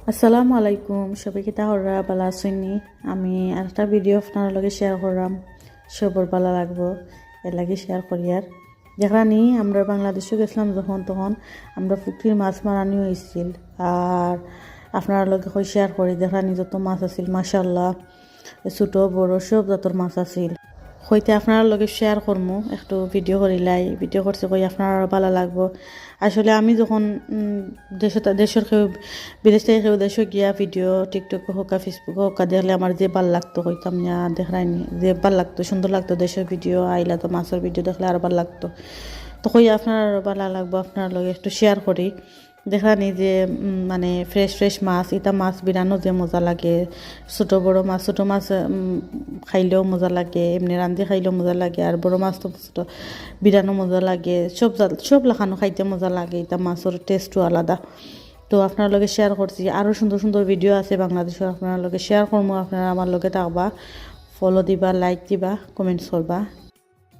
আসসালামু আলাইকুম, সবাই কিতা হররা বালা আছেননি। আমি আরেকটা ভিডিও আপনার লগে শেয়ার করলাম, সবর বালা লাগবো এর লাগে শেয়ার করি। আর যেখানে আমরা বাংলাদেশে গেছিলাম যখন তখন আমরা পুকুরির মাছ মারানি হয়েছিল। আর আপনার লগে শেয়ার করি যেখানে যত মাছ আছিল মাশাল্লাহ, ছোটো বড় সব যতর মাছ আছিল হইতে আপনার লগে শেয়ার করমু। একটু ভিডিও করিলাই, ভিডিও করছে কই আপনার ভালো লাগবো। আসলে আমি যখন দেশের কেউ বিদেশ থেকে কেউ দেশে গিয়া ভিডিও টিকটক হোক ফেসবুক হোক দেখলে আমার যে ভাল লাগতো হইতাম না দেখাইনি, যে ভাল লাগতো সুন্দর লাগতো দেশের ভিডিও আইলা তো মাছের ভিডিও দেখলে আর ভাল লাগতো। তো কই আপনার ভালো লাগবো, আপনার লগে একটু শেয়ার করি। দেখানি যে মানে ফ্রেশ ফ্রেশ মাছ, এটা মাছ বিরানো যে মজা লাগে। ছোটো বড়ো মাছ, ছোটো মাছ খাইলেও মজা লাগে, এমনি রান্ধি খাইলেও মজা লাগে। আর বড়ো মাছ তো ছোটো বিরানো মজা লাগে, সব লাখানো খাইতে মজা লাগে। এটা মাছের টেস্টও আলাদা। তো আপনার লগে শেয়ার করছি, আরও সুন্দর সুন্দর ভিডিও আছে বাংলাদেশের, আপনার লগে শেয়ার করবো। আপনারা আমার লগে থাকবা, ফলো দিবা, লাইক দিবা, কমেন্টস করবা।